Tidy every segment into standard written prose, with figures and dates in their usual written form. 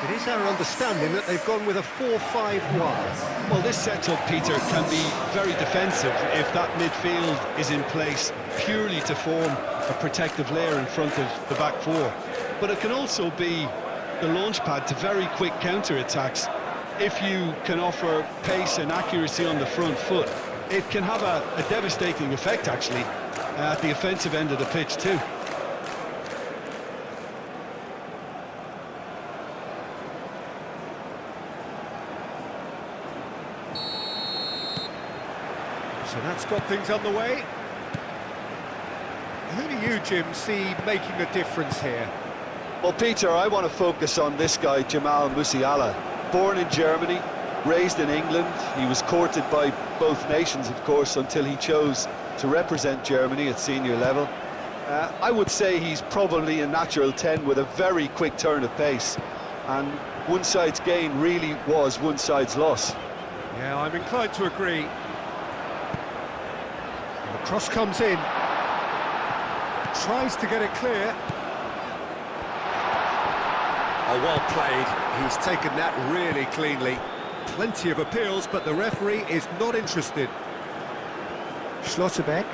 It is our understanding that they've gone with a 4-5-1. Well, this setup, Peter, can be very defensive if that midfield is in place purely to form a protective layer in front of the back four. But it can also be the launch pad to very quick counter-attacks. If you can offer pace and accuracy on the front foot, it can have a devastating effect, actually, at the offensive end of the pitch, too. So that's got things underway. Who do you, Jim, see making a difference here? Well, Peter, I want to focus on this guy, Jamal Musiala. Born in Germany, raised in England. He was courted by both nations, of course, until he chose to represent Germany at senior level. I would say he's probably a natural 10 with a very quick turn of pace. And one side's gain really was one side's loss. Yeah, I'm inclined to agree. And the cross comes in. Tries to get it clear. Oh, well played. He's taken that really cleanly. Plenty of appeals, but the referee is not interested. Schlotterbeck.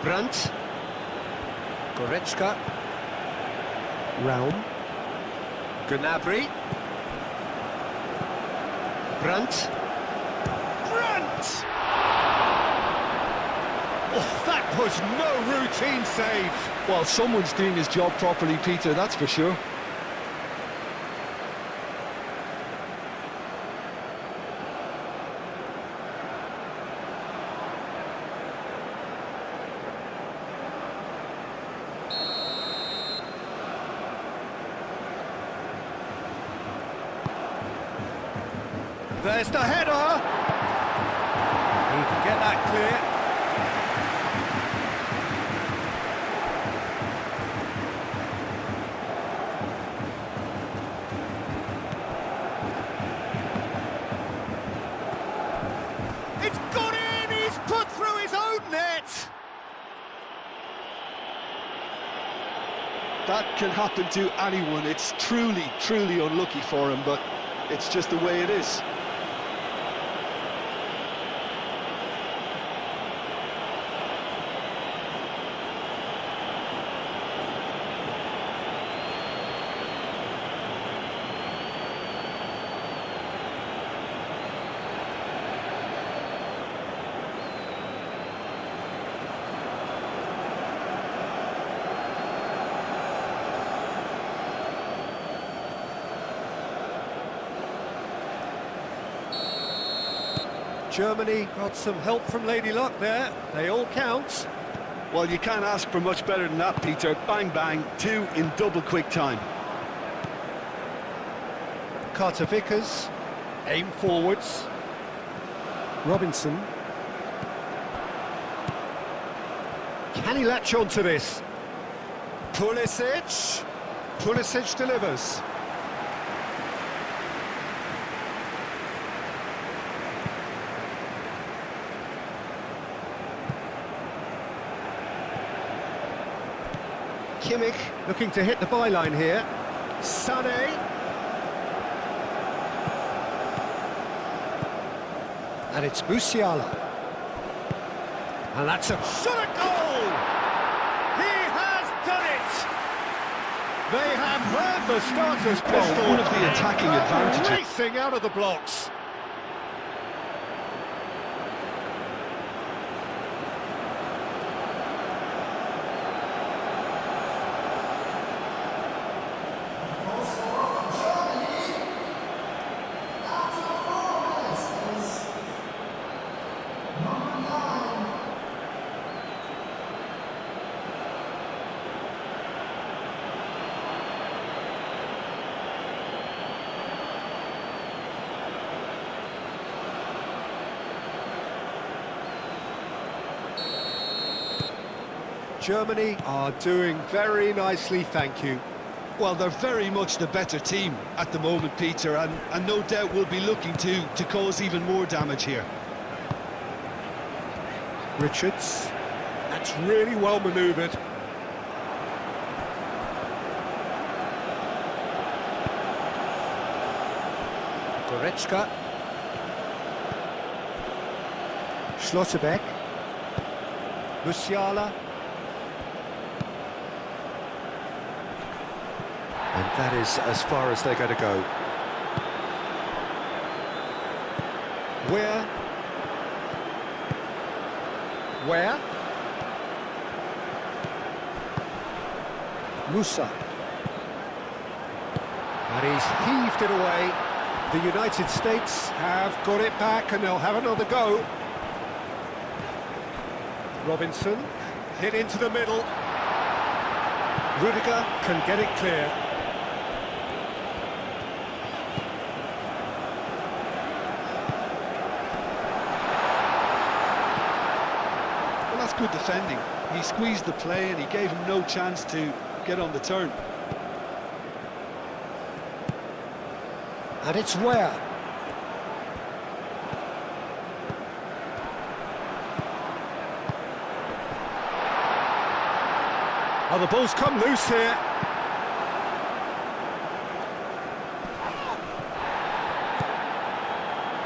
Brandt. Goretzka. Raum. Gnabry. Brandt. Brandt! Oh, that was no routine save. Well, someone's doing his job properly, Peter, that's for sure. There's the header! He can get that clear. It's gone in! He's put through his own net! That can happen to anyone. It's truly, truly unlucky for him, but it's just the way it is. Germany got some help from Lady Luck there. They all count. Well, you can't ask for much better than that, Peter. Bang, bang, two in double quick time. Carter Vickers. Aim forwards. Robinson. Can he latch on to this? Pulisic. Pulisic delivers. Kimmich looking to hit the byline here. Sané. And it's Musiala. And that's a shot at goal! He has done it! They have heard the starter's pistol. One of the attacking advantages. Racing out of the blocks. Germany are doing very nicely, thank you. Well, they're very much the better team at the moment, Peter, and no doubt will be looking to cause even more damage here. Richards. That's really well manoeuvred. Goretzka. Schlotterbeck. Musiala. And that is as far as they're going to go. Where? Musa. And he's heaved it away. The United States have got it back and they'll have another go. Robinson, hit into the middle. Rudiger can get it clear. Well, that's good defending. He squeezed the play and he gave him no chance to get on the turn. And it's where? Oh, the ball's come loose here.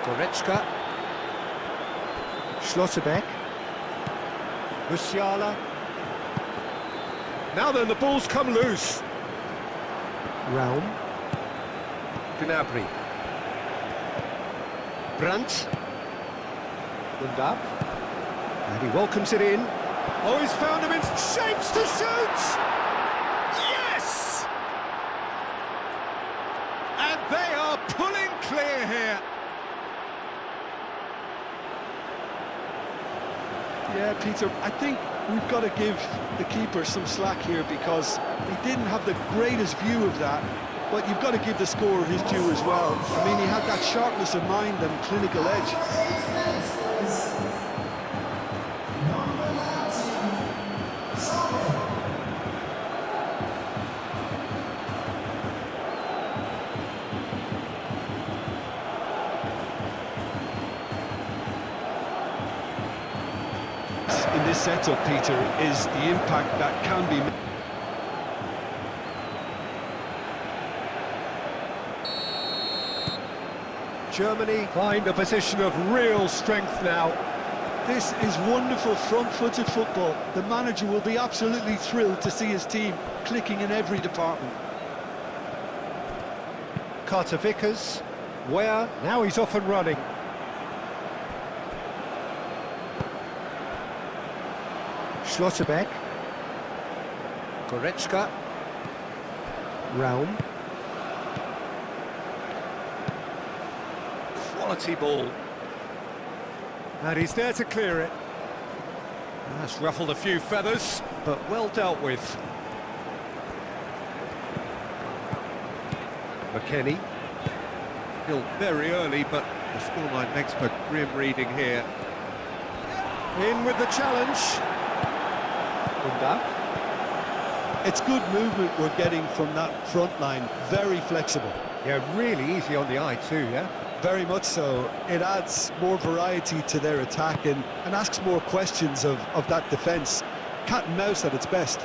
Goretzka. Schlotterbeck. Musiala. Now then, the ball's come loose. Raum. Gnabry. Brandt. Gundab. And he welcomes it in. Oh, he's found him in shapes to shoot! Yes! And they are pulling clear here. Yeah, Peter, I think we've got to give the keeper some slack here because he didn't have the greatest view of that, but you've got to give the scorer his due as well. I mean, he had that sharpness of mind and clinical edge. In this setup, Peter, is the impact that can be made. Germany find a position of real strength now. This is wonderful front-footed football. The manager will be absolutely thrilled to see his team clicking in every department. Carter Vickers, where? Now he's off and running. Schlotterbeck. Goretzka. Raum. Quality ball. And he's there to clear it. That's ruffled a few feathers, but well dealt with. McKennie. Still very early, but the scoreline makes for grim reading here. In with the challenge. It's good movement we're getting from that front line, very flexible. Yeah, really easy on the eye too, yeah? Very much so. It adds more variety to their attack and asks more questions of that defence. Cat and mouse at its best.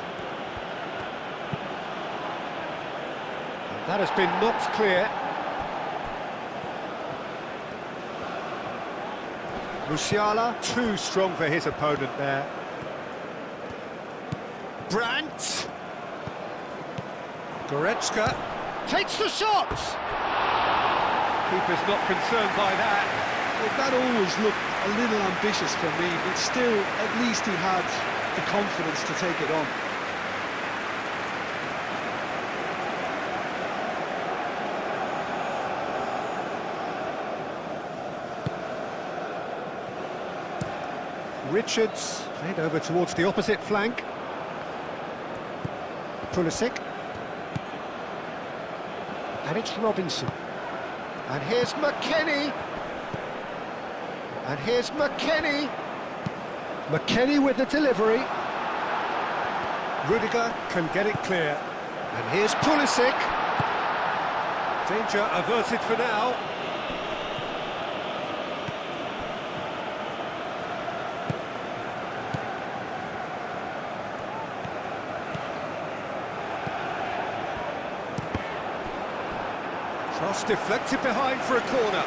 That has been knocked clear. Musiala, too strong for his opponent there. Brandt. Goretzka takes the shot. Keeper's not concerned by that. Well, that always looked a little ambitious for me, but still, at least he had the confidence to take it on. Richards played over towards the opposite flank. Pulisic. And it's Robinson. And here's McKennie. And here's McKennie. McKennie with the delivery. Rudiger can get it clear. And here's Pulisic. Danger averted for now. Cross deflected behind for a corner.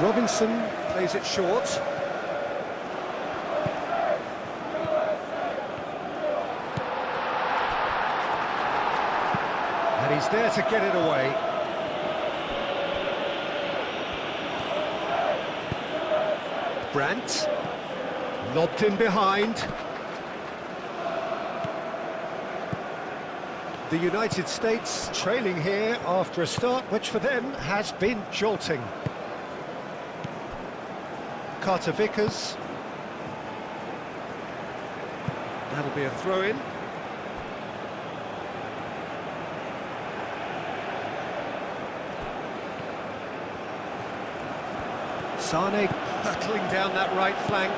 Robinson plays it short. And he's there to get it away. Brandt, lobbed in behind. The United States trailing here after a start which for them has been jolting. Carter Vickers. That'll be a throw-in. Sane hurtling down that right flank.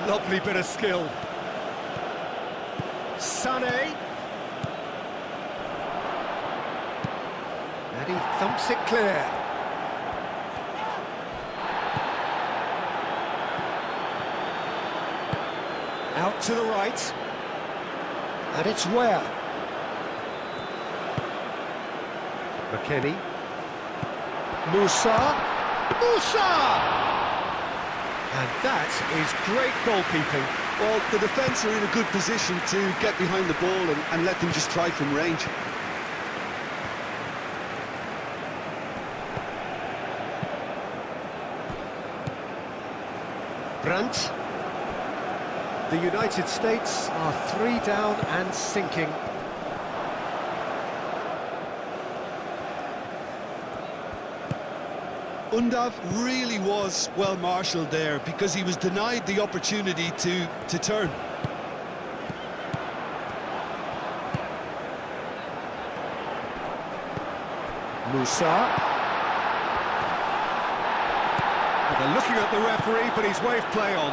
Lovely bit of skill. Sane. And he thumps it clear. Out to the right. And it's where? McKennie. Moussa. And that is great goalkeeping. Well, the defence are in a good position to get behind the ball and let them just try from range. Brandt. The United States are 3 down and sinking. Undav really was well marshalled there because he was denied the opportunity to turn. Moussa. Well, they're looking at the referee, but he's waved play on.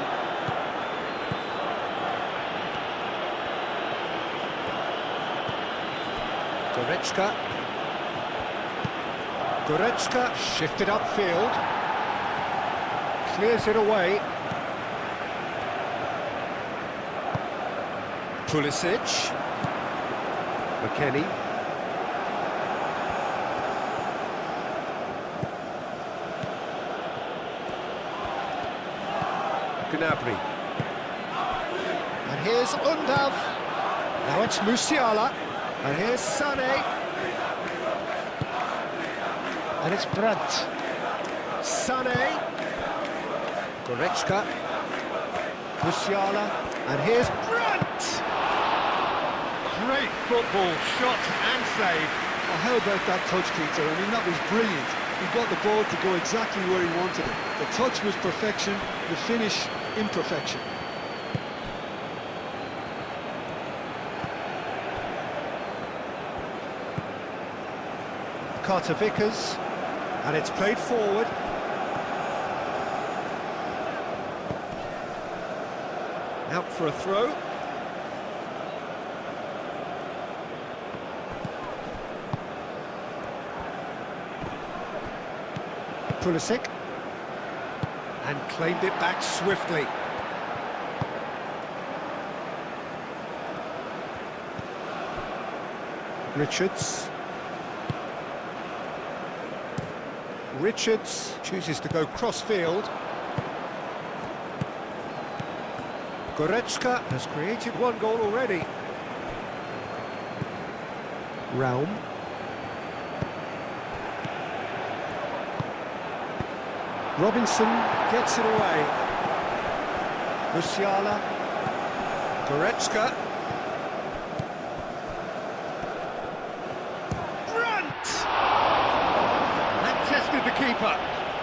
Goretzka shifted upfield, clears it away. Pulisic, McKennie. Gnabry. And here's Undav. Now it's Musiala. And here's Sane. And it's Brandt. Sane. Goretzka. Musiala. And here's Brandt. Great football, shot and save. Oh, how about that touch, Peter? I mean, that was brilliant. He got the ball to go exactly where he wanted it. The touch was perfection, the finish, imperfection. Carter Vickers, and it's played forward. Out for a throw. Pulisic, and claimed it back swiftly. Richards chooses to go cross-field. Goretzka has created one goal already. Raum. Robinson gets it away. Musiala. Goretzka. Brandt! That tested the keeper.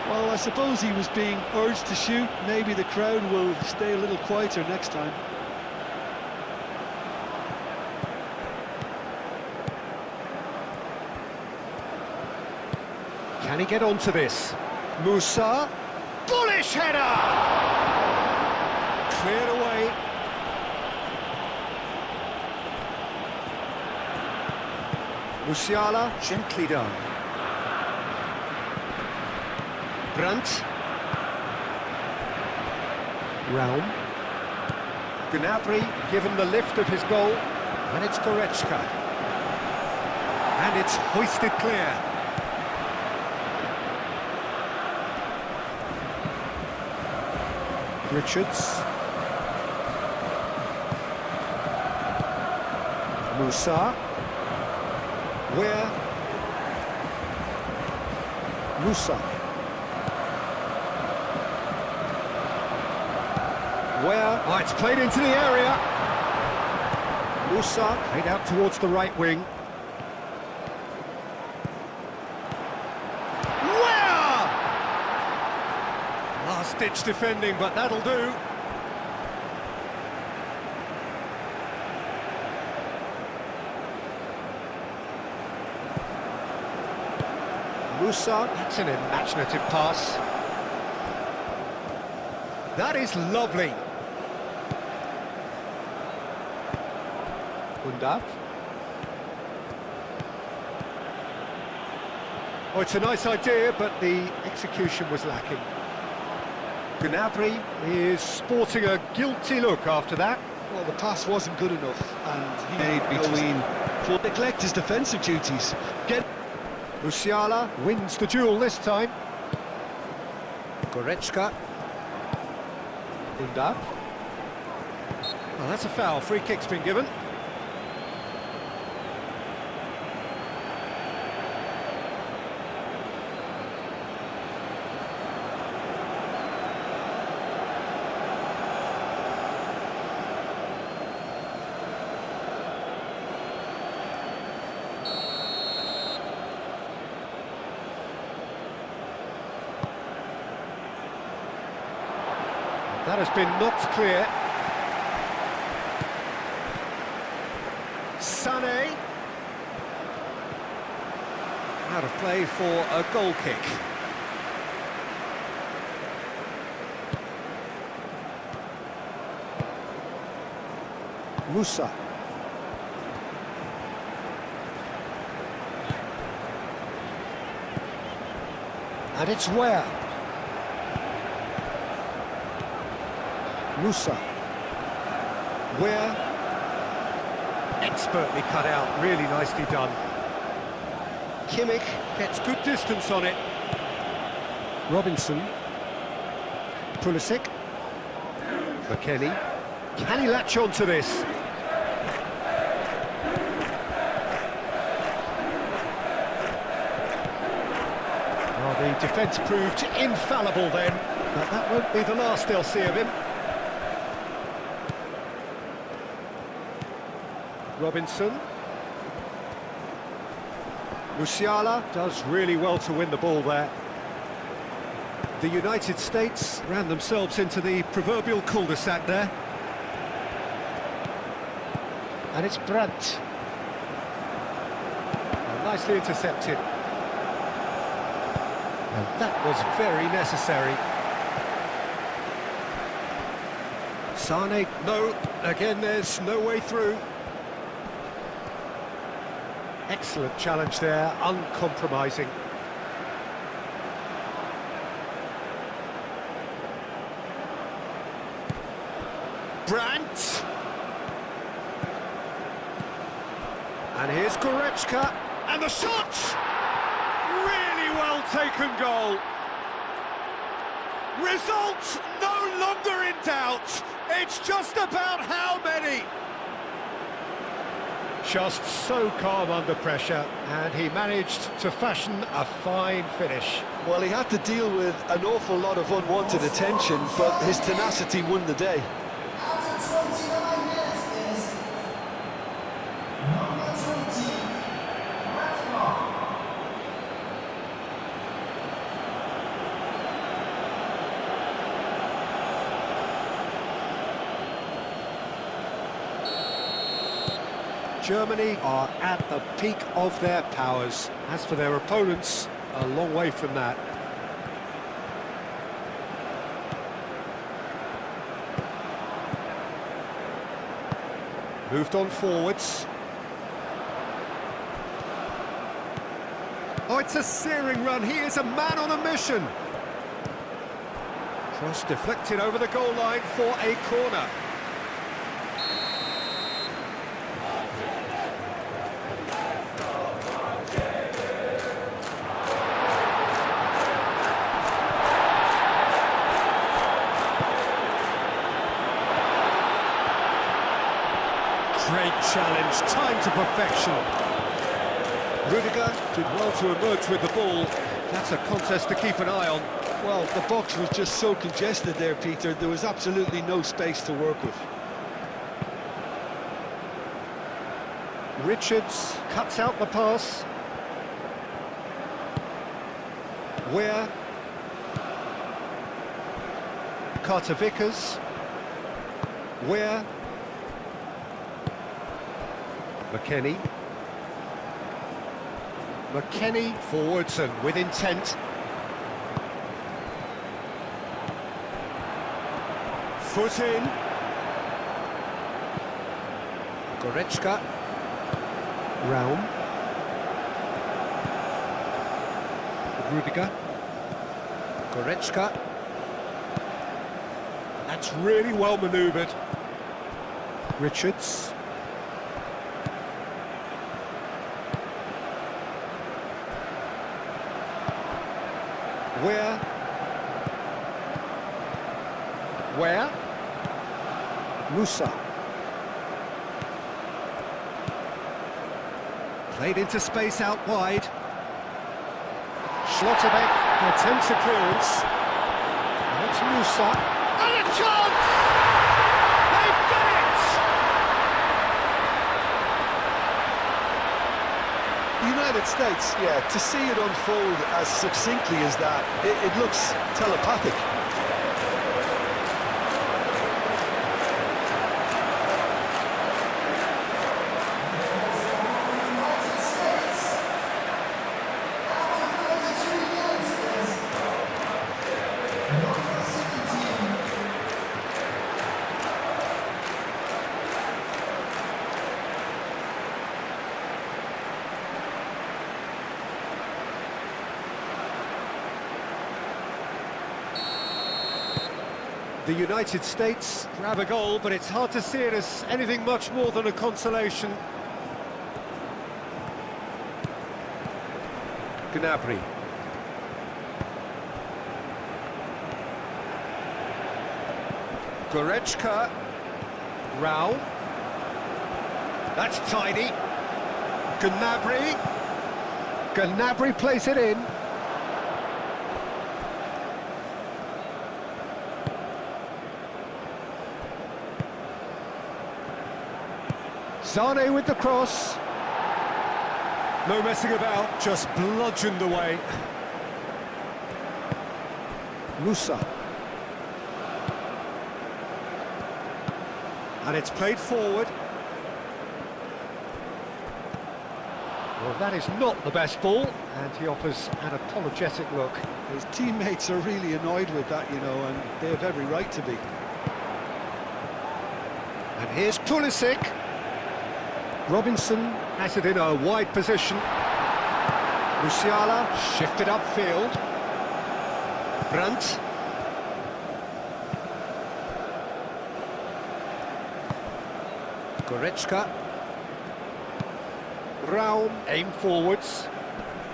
Well, I suppose he was being urged to shoot. Maybe the crowd will stay a little quieter next time. Can he get onto this? Moussa, bullish header! Cleared away. Musiala, gently done. Brandt. Raum. Gnabry given the lift of his goal. And it's Goretzka. And it's hoisted clear. Richards. Musa. Where? Musa. Where? Oh, it's played into the area. Musa played out towards the right wing. Where? Last-ditch defending, but that'll do. Musa, that's an imaginative pass. That is lovely. Undav. Oh, it's a nice idea, but the execution was lacking. Gnabry is sporting a guilty look after that. Well, the pass wasn't good enough, and he made between for neglect his defensive duties. Musiala wins the duel this time. Goretzka. Undav. Well, that's a foul. Free kick's been given. That has been knocked clear. Sané. Out of play for a goal kick. Musa. And it's where? Musa. Where? Expertly cut out, really nicely done. Kimmich gets good distance on it. Robinson. Pulisic. McKennie. Can he latch on to this? Well, the defence proved infallible then, but that won't be the last they'll see of him. Robinson. Musiala does really well to win the ball there. The United States ran themselves into the proverbial cul-de-sac there. And it's Brandt. Nicely intercepted. And that was very necessary. Sané, no, again there's no way through. Excellent challenge there, uncompromising. Brandt. And here's Goretzka. And the shot! Really well taken goal. Result no longer in doubt. It's just about how many. Just so calm under pressure, and he managed to fashion a fine finish. Well, he had to deal with an awful lot of unwanted attention, but his tenacity won the day. After 29 minutes is number 20, Redford. Germany are at the peak of their powers. As for their opponents, a long way from that. Moved on forwards. Oh, it's a searing run. He is a man on a mission. Cross deflected over the goal line for a corner. Great challenge, time to perfection. Rudiger did well to emerge with the ball. That's a contest to keep an eye on. Well, the box was just so congested there, Peter. There was absolutely no space to work with. Richards cuts out the pass. Where? Carter Vickers. Where? McKennie. McKennie forwards and with intent. Foot in. Goretzka. Raum. Rudiger. Goretzka. That's really well manoeuvred. Richards. Where? Musa. Played into space out wide. Schlotterbeck attempts a clearance. That's Musa. And a chance! They've done it! The United States, yeah, to see it unfold as succinctly as that, it looks telepathic. The United States grab a goal, but it's hard to see it as anything much more than a consolation. Gnabry. Goretzka. Rao. That's tidy. Gnabry. Gnabry plays it in. Sane with the cross. No messing about, just bludgeoned away. Musa. And it's played forward. Well, that is not the best ball, and he offers an apologetic look. His teammates are really annoyed with that, you know, and they have every right to be. And here's Pulisic. Robinson has it in a wide position. Musiala shifted upfield. Brandt. Goretzka. Raum aimed forwards.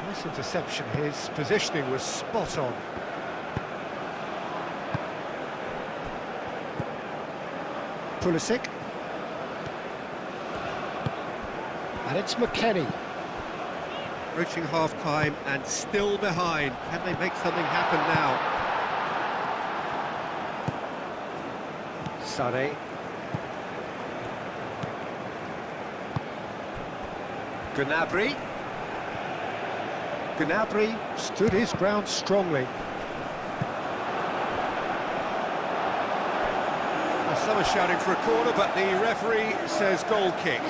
Nice interception. His positioning was spot on. Pulisic. And it's McKennie. Reaching half-time and still behind. Can they make something happen now? Sane. Gnabry. Gnabry stood his ground strongly. Well, some are shouting for a corner, but the referee says goal kick.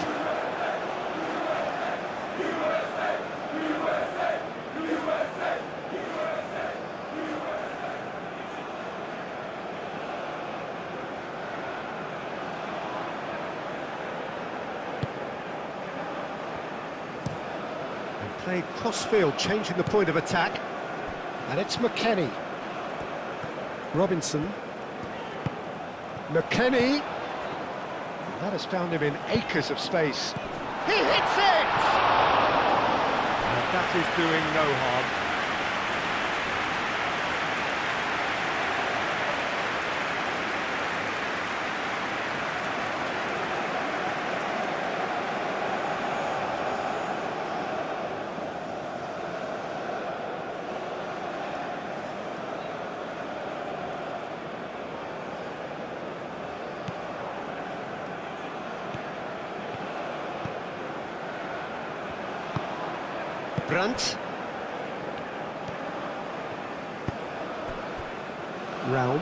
Played cross-field, changing the point of attack. And it's McKennie. Robinson. McKennie. That has found him in acres of space. He hits it! And that is doing no harm. Brandt. Raum.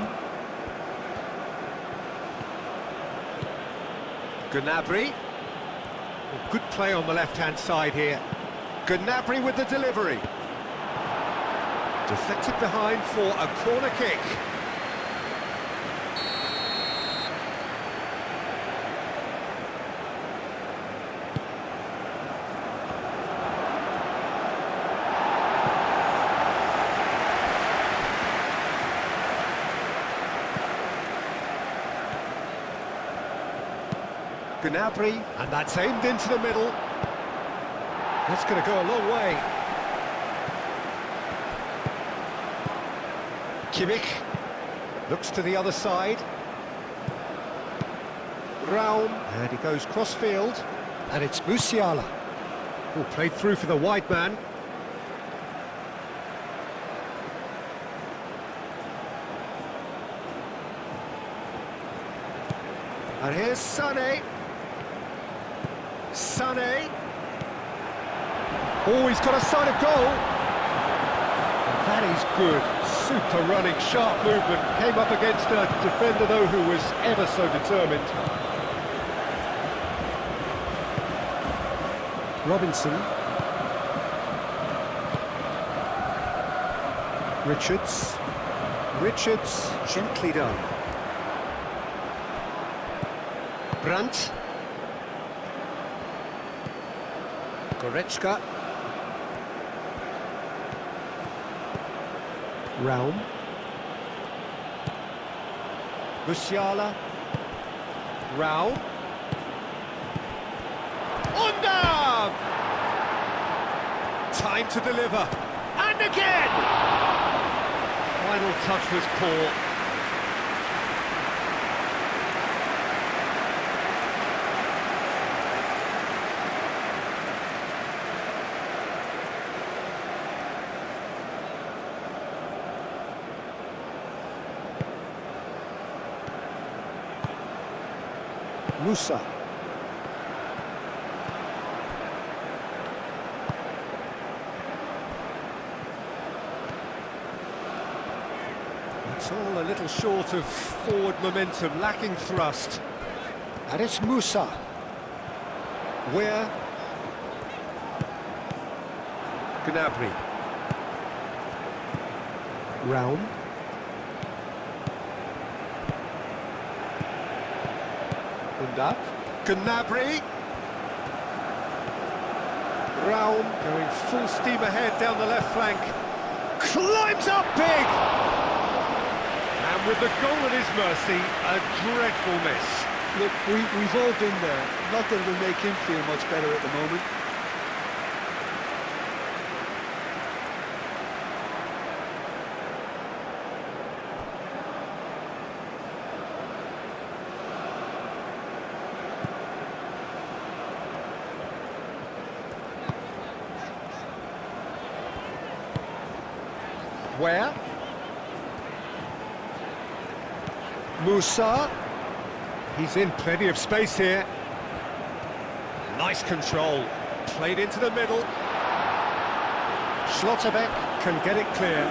Gnabry. Well, good play on the left-hand side here. Gnabry with the delivery. Deflected behind for a corner kick. Gnabry, and that's aimed into the middle. That's going to go a long way. Kimmich looks to the other side. Raum, and he goes cross-field, and it's Musiala, who played through for the wide man. And here's Sané. Sané. Oh, he's got a sight of goal. That is good. Super running, sharp movement. Came up against a defender, though, who was ever so determined. Robinson. Richards. Richards, gently done. Brandt. Goretzka. Raum. Musiala. Raum. Undav! Time to deliver. And again! Final touch was poor. Musa. It's all a little short of forward momentum, lacking thrust. And it's Musa. Where? Gnabry. Raum. Undav. Gnabry. Raum going full steam ahead down the left flank. Climbs up big! And with the goal at his mercy, a dreadful miss. Look, we've all been there. Not that it'll make him feel much better at the moment. Where? Musa. He's in plenty of space here. Nice control. Played into the middle. Schlotterbeck can get it clear.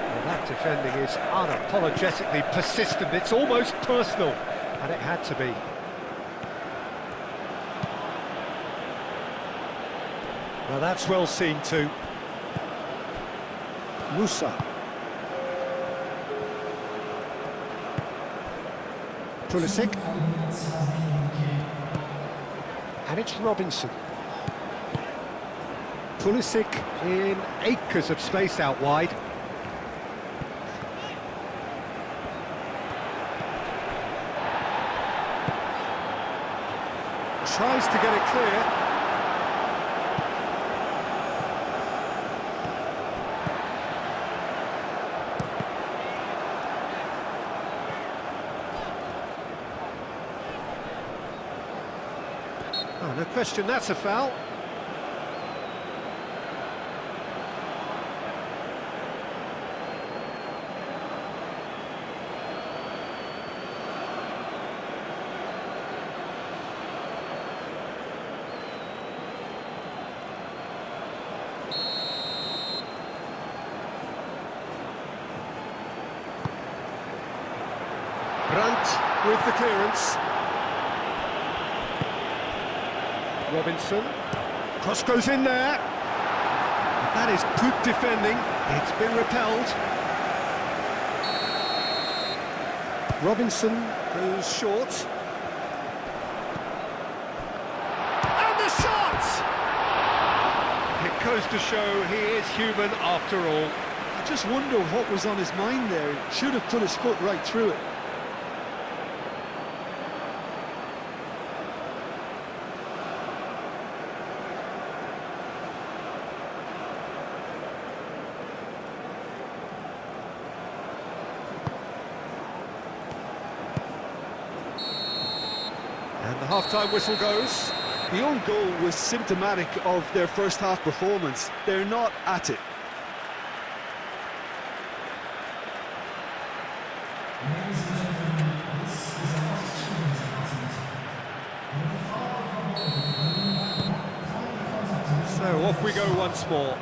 Well, that defending is unapologetically persistent. It's almost personal, and it had to be. Well, that's well seen too. Musa. Pulisic. And it's Robinson. Pulisic in acres of space out wide. Tries to get it clear. Oh, no question, that's a foul. with the clearance. Robinson. Cross goes in there. That is good defending. It's been repelled. Robinson goes short. And the shot! It goes to show he is human after all. I just wonder what was on his mind there. He should have put his foot right through it. And the half-time whistle goes. The own goal was symptomatic of their first half performance. They're not at it. Ladies and gentlemen, this is a last chance announcement. So off we go once more.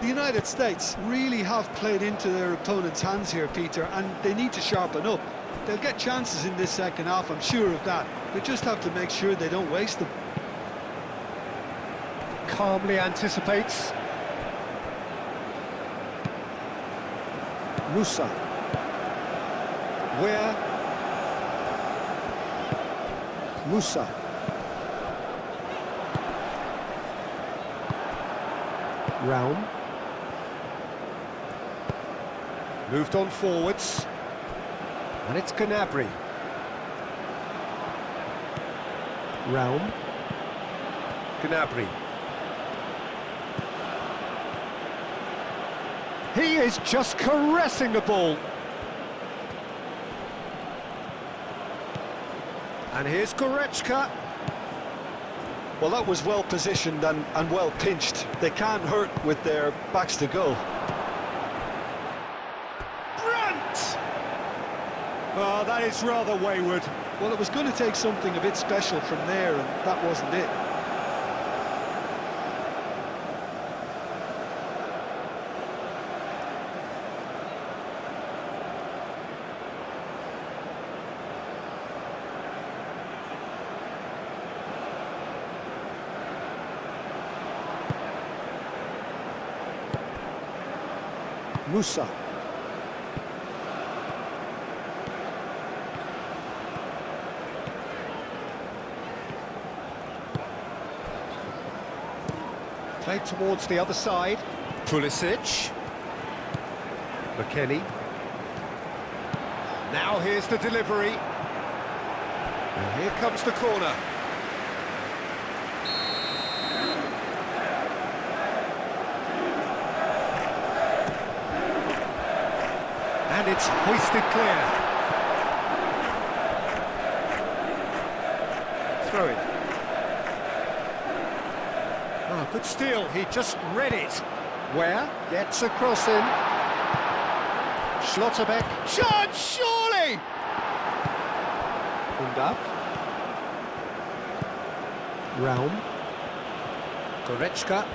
The United States really have played into their opponent's hands here, Peter, and they need to sharpen up. They'll get chances in this second half, I'm sure of that. They just have to make sure they don't waste them. Calmly anticipates. Musa. Where? Musa. Round. Moved on forwards. And it's Gnabry. Round. Gnabry. He is just caressing the ball. And here's Goretzka. Well, that was well positioned and well pinched. They can't hurt with their backs to goal. Brandt! Oh, that is rather wayward. Well, it was going to take something a bit special from there, and that wasn't it. Musa. Played towards the other side. Pulisic. McKennie. Now here's the delivery. And here comes the corner. And it's hoisted clear. Throw it. Oh, good steal. He just read it. Where? Gets a cross in. Schlotterbeck. Shot, surely! Undav. Raum. Goretzka.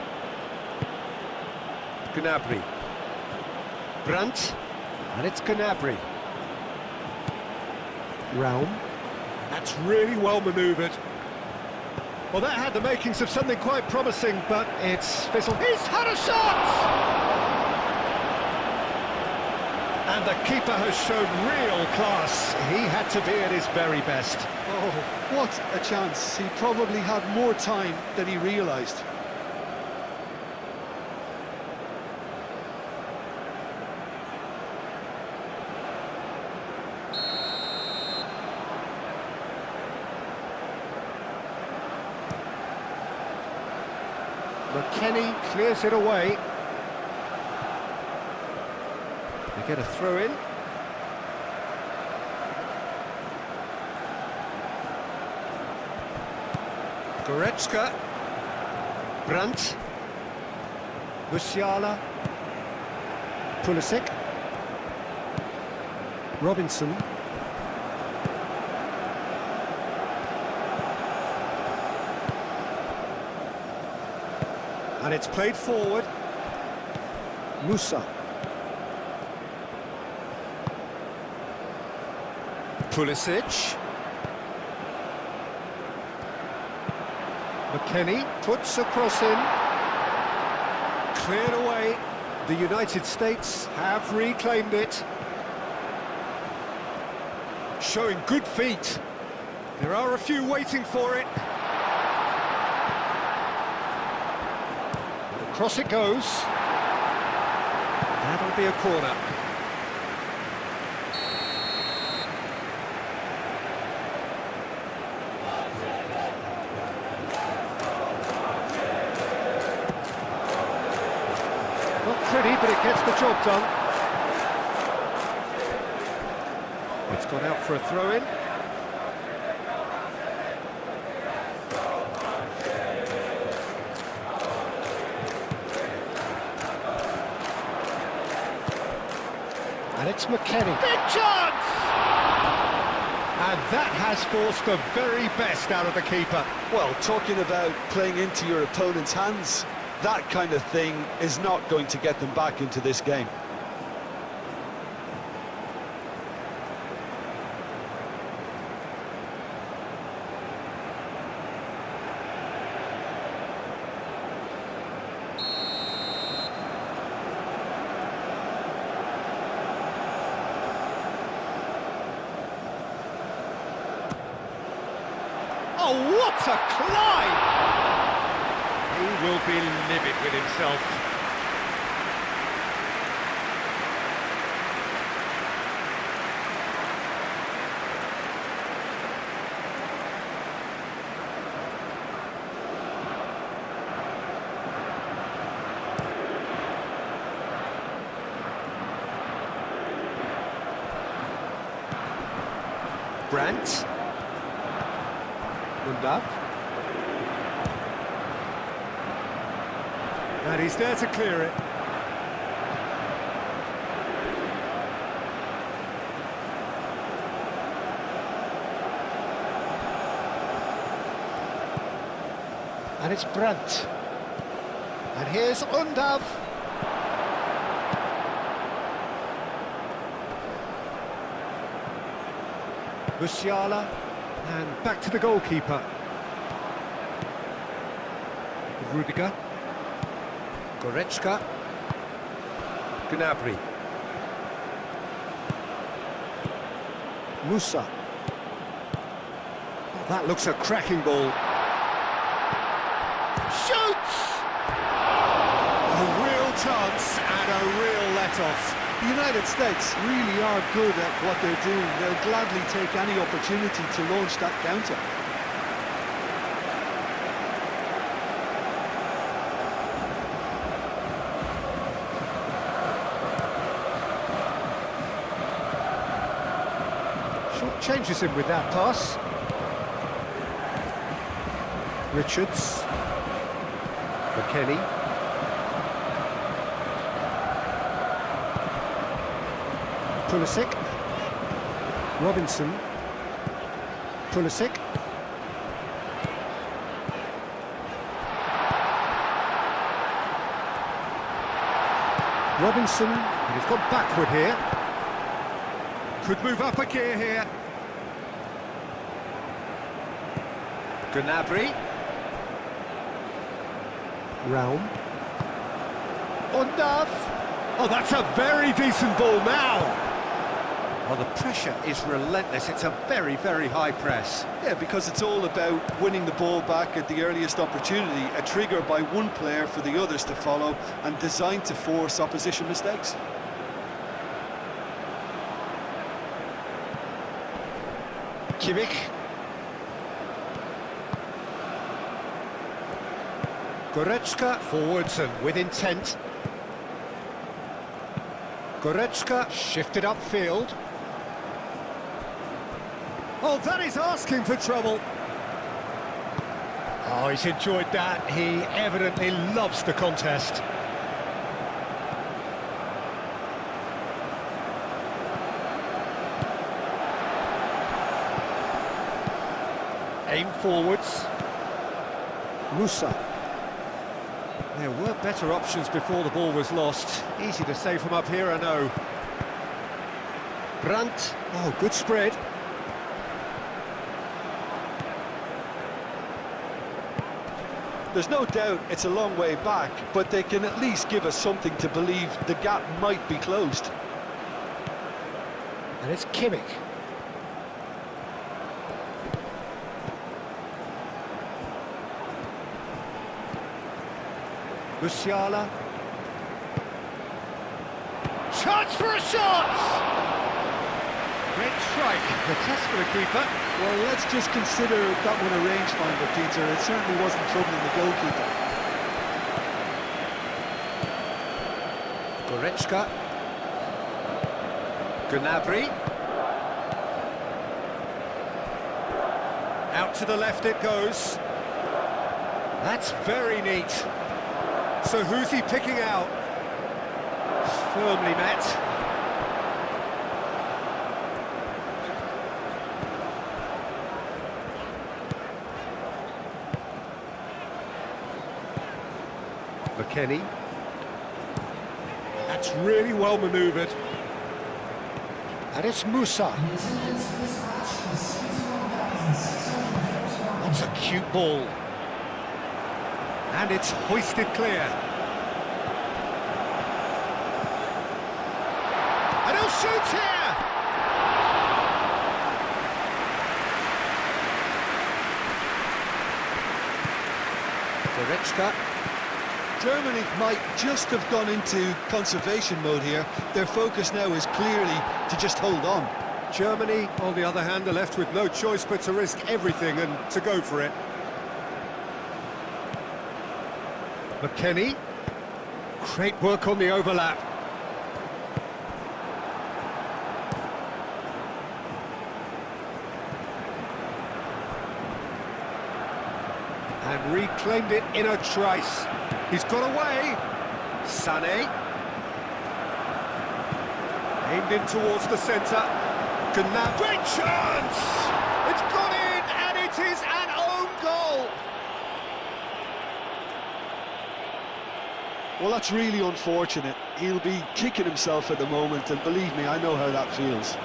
Gnabry. Brandt. And it's Gnabry. Raum. That's really well manoeuvred. Well, that had the makings of something quite promising, but it's fizzled. He's had a shot! And the keeper has shown real class. He had to be at his very best. Oh, what a chance. He probably had more time than he realised. McKennie clears it away. They get a throw in. Goretzka. Brandt. Musiala. Pulisic. Robinson. And it's played forward. Musa. Pulisic. McKennie puts a cross in. Cleared away. The United States have reclaimed it. Showing good feet. There are a few waiting for it. Across it goes. That'll be a corner. Not pretty, but it gets the job done. It's gone out for a throw-in. And it's McKennie. Big chance! And that has forced the very best out of the keeper. Well, talking about playing into your opponent's hands, that kind of thing is not going to get them back into this game. Oh, what a climb! He will be livid with himself. Brandt. Undav. And he's there to clear it. And it's Brandt. And here's Undav. Musiala. And back to the goalkeeper. Rudiger. Goretzka. Gnabry. Musa. Oh, that looks a cracking ball. Shoots! A real chance and a real let-off. The United States really are good at what they're doing. They'll gladly take any opportunity to launch that counter. Short changes him with that pass. Richards. McKennie. Pulisic. Robinson. Pulisic. Robinson, and he's gone backward here. Could move up a gear here. Gnabry. Raum. Undav. Oh, that's a very decent ball now. Well, the pressure is relentless. It's a very, very high press. Yeah, because it's all about winning the ball back at the earliest opportunity, a trigger by one player for the others to follow, and designed to force opposition mistakes. Kimmich. Goretzka forwards and with intent. Goretzka shifted upfield. Oh, that is asking for trouble. Oh, he's enjoyed that. He evidently loves the contest. Aim forwards. Musa. There were better options before the ball was lost. Easy to say from up here, I know. Brandt. Oh, good spread. There's no doubt it's a long way back, but they can at least give us something to believe the gap might be closed. And it's Kimmich. Musiala. Chance for a shot! Great strike. The test for the keeper. Well, let's just consider that one a rangefinder, Peter. It certainly wasn't troubling the goalkeeper. Goretzka. Gnabry. Out to the left it goes. That's very neat. So who's he picking out? Firmly met. McKennie. That's really well manoeuvred. And it's Musa. The attendance for this match was 71,640. That's a cute ball. And it's hoisted clear. And he'll shoot here! Goretzka. Germany might just have gone into conservation mode here. Their focus now is clearly to just hold on. Germany, on the other hand, are left with no choice but to risk everything and to go for it. McKennie. Great work on the overlap. And reclaimed it in a trice. He's got away. Sané. Aimed in towards the centre. Gnabry. Great chance! It's gone in, and it is an own goal. Well, that's really unfortunate. He'll be kicking himself at the moment, and believe me, I know how that feels.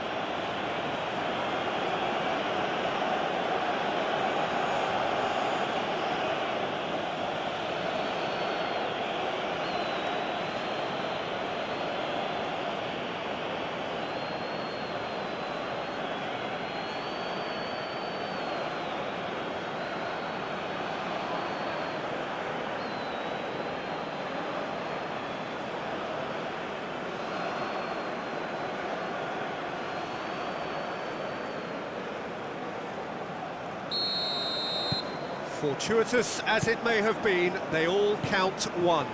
Fortuitous as it may have been, they all count one.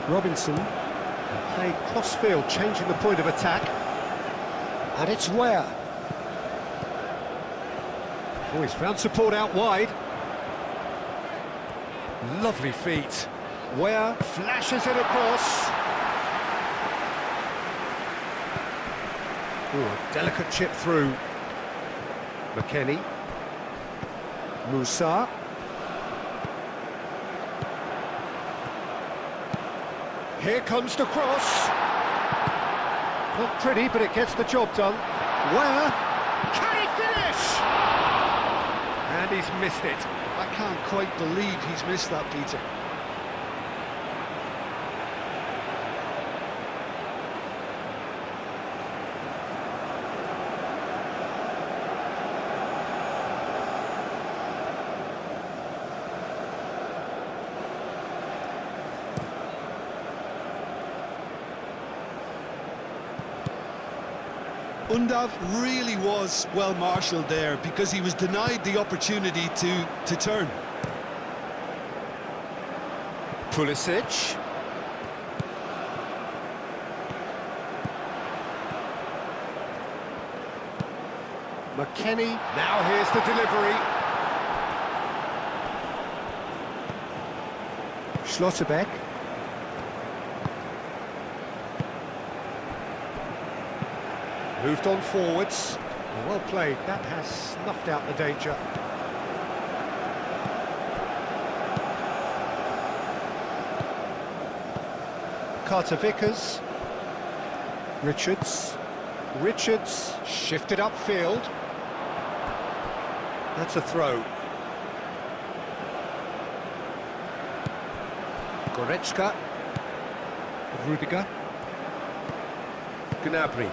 Robinson played cross-field, changing the point of attack. And it's Ware. Oh, he's found support out wide. Lovely feet. Ware flashes it across. Oh, a delicate chip through. McKennie. Musa. Here comes the cross. Not pretty, but it gets the job done. Ware. Can he finish? And he's missed it. I can't quite believe he's missed that, Peter. Undav really was well marshalled there because he was denied the opportunity to turn. Pulisic. McKennie. Now here's the delivery. Schlotterbeck. Moved on forwards. Well played. That has snuffed out the danger. Carter-Vickers. Richards shifted upfield. That's a throw. Goretzka. Rudiger. Gnabry.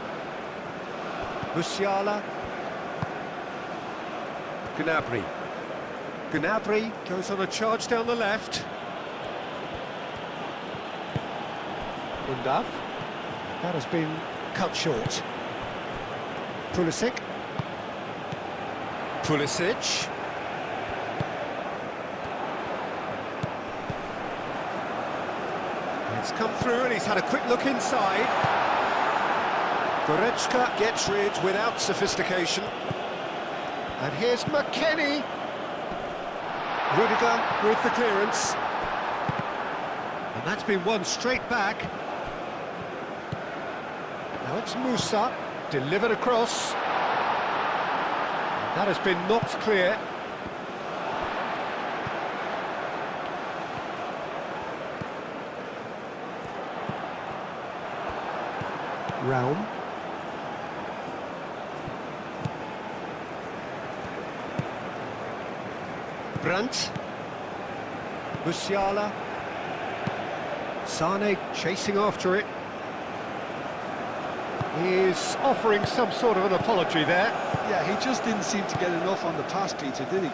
Musiala. Gnabry goes on a charge down the left. Undav. That has been cut short. Pulisic. It's come through and he's had a quick look inside. Goretzka gets rid without sophistication. And here's McKennie. Rudiger with the clearance. And that's been won straight back. Now it's Musa, delivered across. And that has been knocked clear. Raum. Brandt. Musiala. Sane chasing after it. He's offering some sort of an apology there. Yeah, he just didn't seem to get enough on the pass, Peter, did he?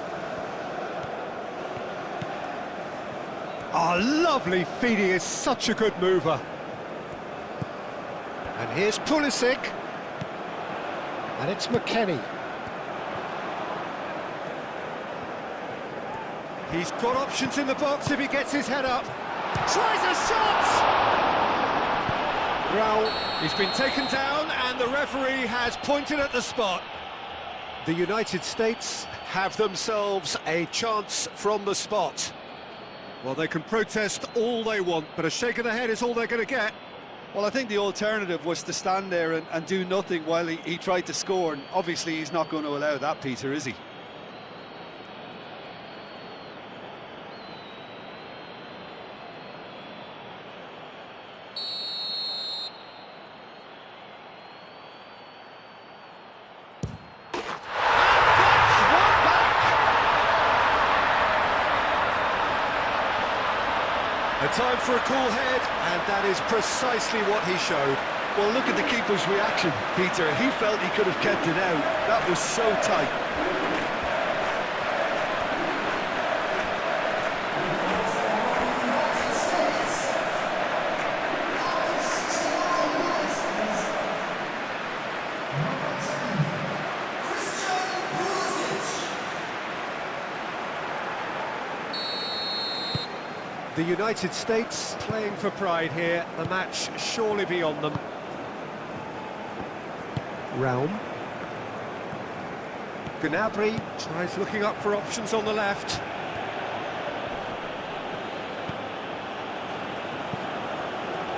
Oh, lovely feed, he is such a good mover. And here's Pulisic. And it's McKennie. He's got options in the box if he gets his head up. Tries a shot! Raul, he's been taken down and the referee has pointed at the spot. The United States have themselves a chance from the spot. Well, they can protest all they want, but a shake of the head is all they're going to get. Well, I think the alternative was to stand there and do nothing while he tried to score, and obviously he's not going to allow that, Peter, is he? A time for a cool head, and that is precisely what he showed. Well, look at the keeper's reaction, Peter. He felt he could have kept it out. That was so tight. The United States playing for pride here, the match surely beyond them. Raum. Gnabry tries looking up for options on the left.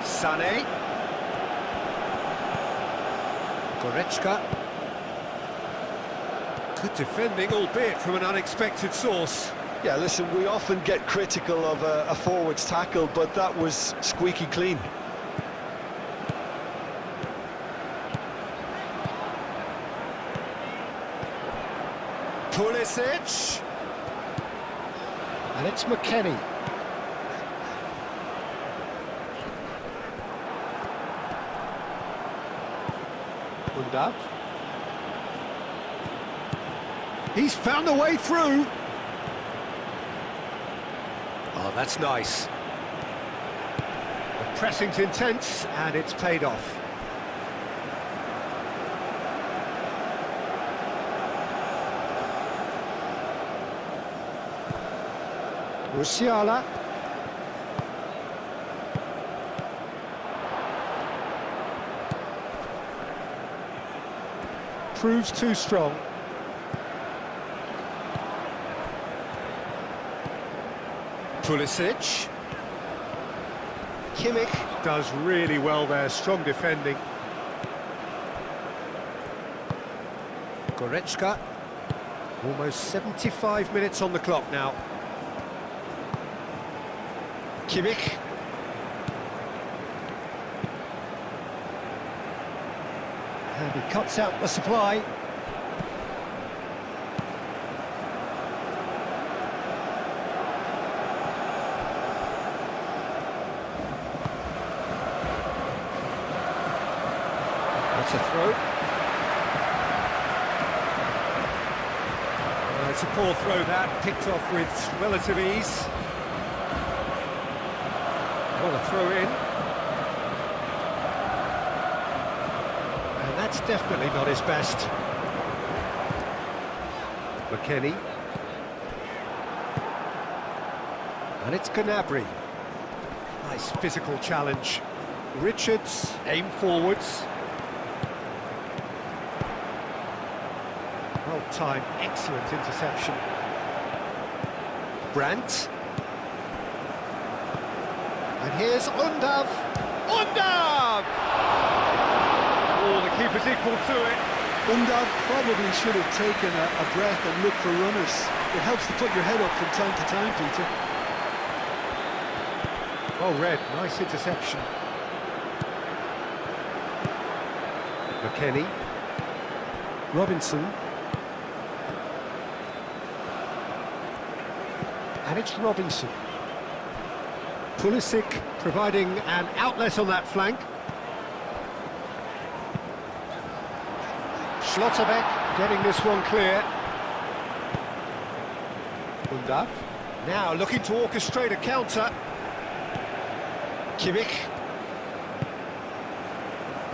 Sané. Goretzka. Good defending, albeit from an unexpected source. Yeah, listen, we often get critical of a forward's tackle, but that was squeaky clean. Pulisic. And it's McKennie. Undav. He's found a way through. Oh, that's nice. The pressing's intense, and it's paid off. Musiala. Proves too strong. Pulisic. Kimmich does really well there, strong defending. Goretzka. Almost 75 minutes on the clock now. Kimmich. And he cuts out the supply. That's a throw. It's a poor throw that, picked off with relative ease. What a throw in. And that's definitely not his best. McKennie. And it's Gnabry. Nice physical challenge. Richards, aim forwards. Well-timed, excellent interception. Brandt. And here's Undav. Undav! Oh, the keeper's equal to it. Undav probably should have taken a breath and looked for runners. It helps to put your head up from time to time, Peter. Well read, nice interception. McKennie. Robinson. And it's Robinson. Pulisic providing an outlet on that flank. Schlotterbeck getting this one clear. Undav. Now looking to orchestrate a counter. Kimmich.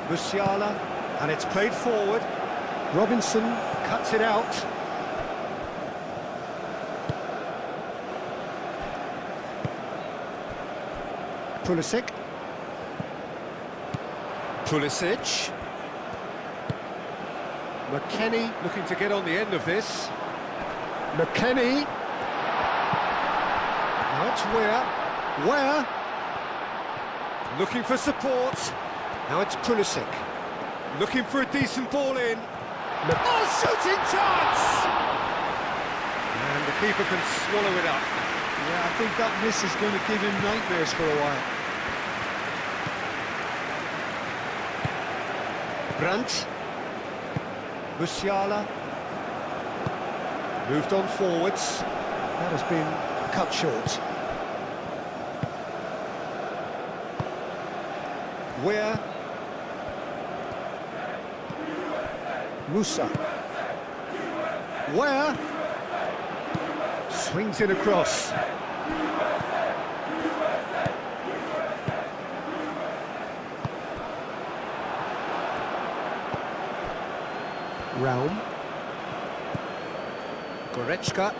Musiala. And it's played forward. Robinson cuts it out. Pulisic. Pulisic. McKennie looking to get on the end of this. McKennie. Now it's Ware. Looking for support. Now it's Pulisic. Looking for a decent ball in. Oh, shooting chance! And the keeper can swallow it up. Yeah, I think that miss is going to give him nightmares for a while. Brandt. Musiala. Moved on forwards. That has been cut short. Where? Musa. Where? Swings it across. Raum. Goretzka.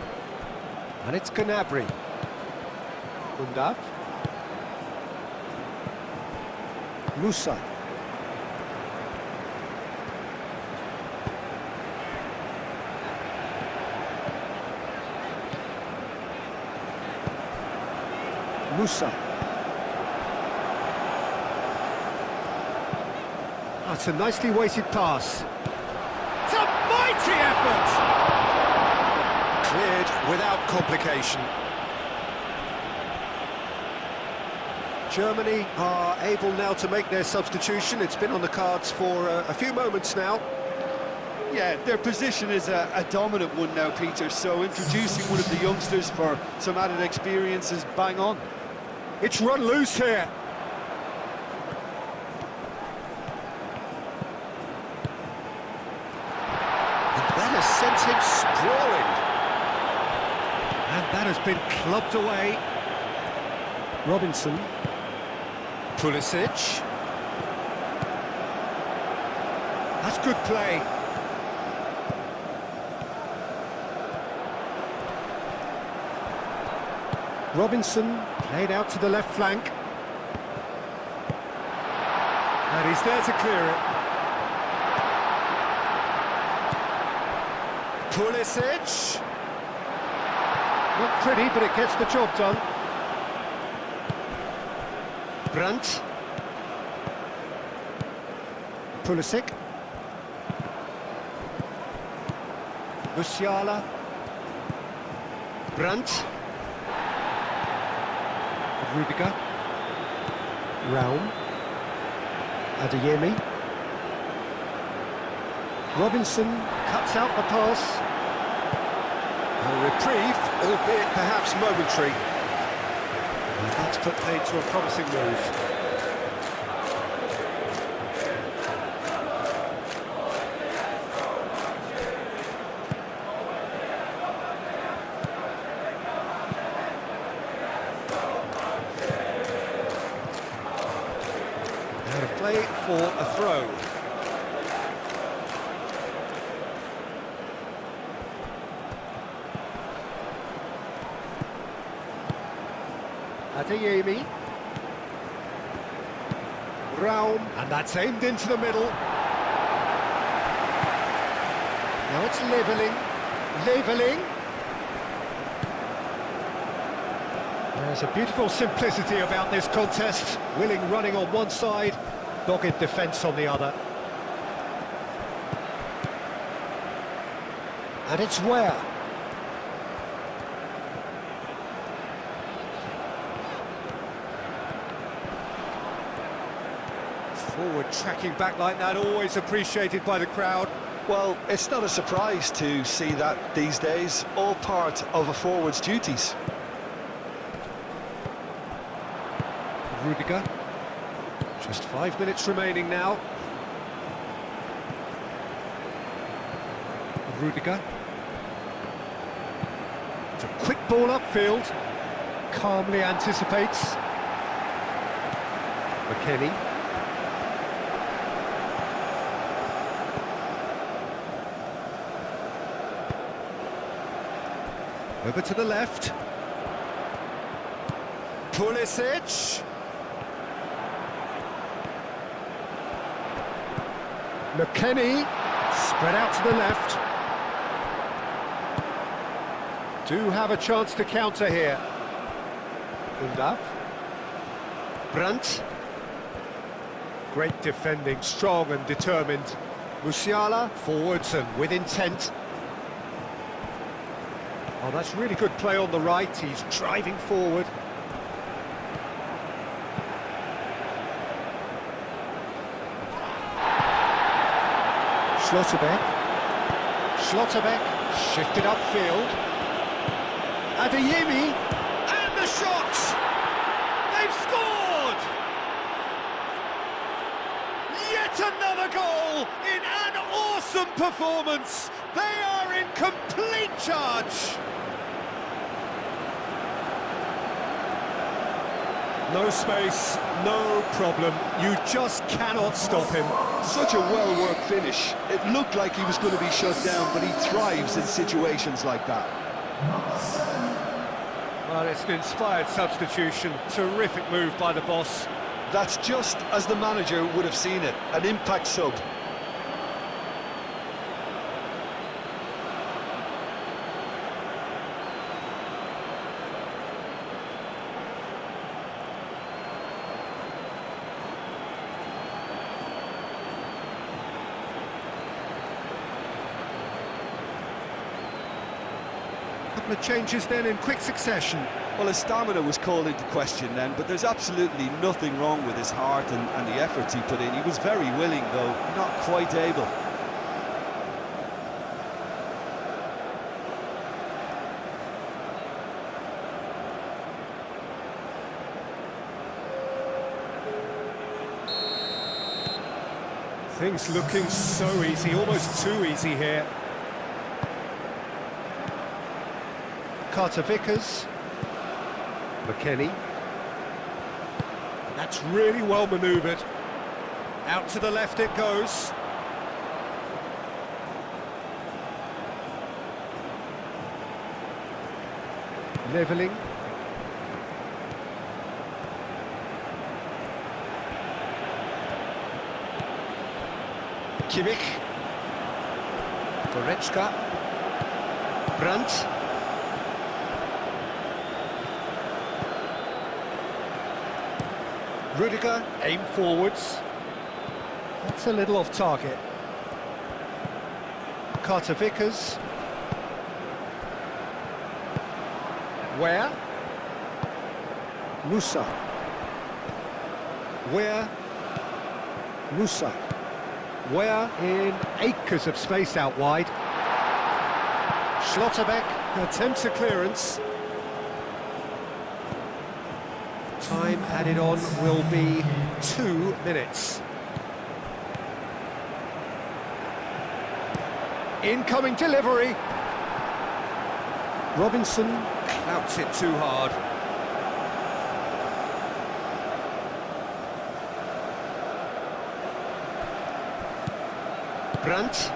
And it's Gnabry. Undav. Musa. Musa. That's a nicely weighted pass. It's a mighty effort! Cleared without complication. Germany are able now to make their substitution. It's been on the cards for a few moments now. Yeah, their position is a dominant one now, Peter, so introducing one of the youngsters for some added experience is bang on. It's run loose here. And that has sent him sprawling. And that has been clubbed away. Robinson. Pulisic. That's good play. Robinson played out to the left flank. And he's there to clear it. Pulisic. Not pretty, but it gets the job done. Brandt. Pulisic. Musiala. Brandt. Rudiger. Raum. Adeyemi. Robinson cuts out the pass. A reprieve, albeit perhaps momentary. And that's put paid to a promising move. Out of play for a throw. Adeyemi. Raum, and that's aimed into the middle. Now it's levelling. There's a beautiful simplicity about this contest. Willing running on one side, dogged defence on the other. And it's where? Forward tracking back like that, always appreciated by the crowd. Well, it's not a surprise to see that these days, all part of a forward's duties. Rudiger. Just 5 minutes remaining now. Rudiger. It's a quick ball upfield. Calmly anticipates. McKennie. Over to the left. Pulisic. McKennie. Spread out to the left. Do have a chance to counter here. Undav. Brandt. Great defending, strong and determined. Musiala forwards and with intent. Oh, that's really good play on the right. He's driving forward. Schlotterbeck shifted upfield. Adeyemi, and the shot! They've scored! Yet another goal in an awesome performance. They are in complete charge. No space, no problem. You just cannot stop him. Such a well-worked finish. It looked like he was going to be shut down, but he thrives in situations like that. Well, it's an inspired substitution. Terrific move by the boss. That's just as the manager would have seen it, an impact sub. Couple of changes then in quick succession. Well, his stamina was called into question then, but there's absolutely nothing wrong with his heart and the efforts he put in. He was very willing, though not quite able. Things looking so easy, almost too easy here. Carter-Vickers. McKennie. That's really well manoeuvred. Out to the left it goes. Levelling. Kimmich. Goretzka. Brandt. Rudiger, aim forwards. That's a little off target. Carter-Vickers. Where? Musa. Where? Musa. We're in acres of space out wide. Schlotterbeck attempts a clearance. Time added on will be 2 minutes. Incoming delivery. Robinson clouts it too hard. Brandt.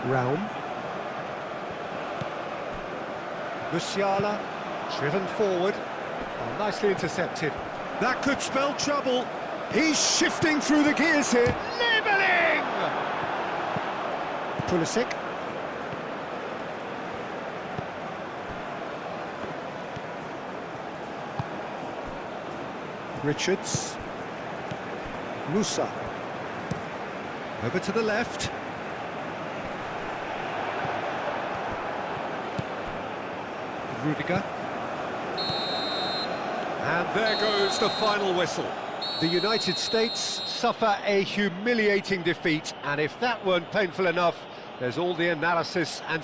Raum. Musiala, driven forward. Oh, nicely intercepted. That could spell trouble. He's shifting through the gears here. Leveling! Pulisic. Richards. Musa. Over to the left. Rudiger. And there goes the final whistle. The United States suffer a humiliating defeat, and if that weren't painful enough, there's all the analysis and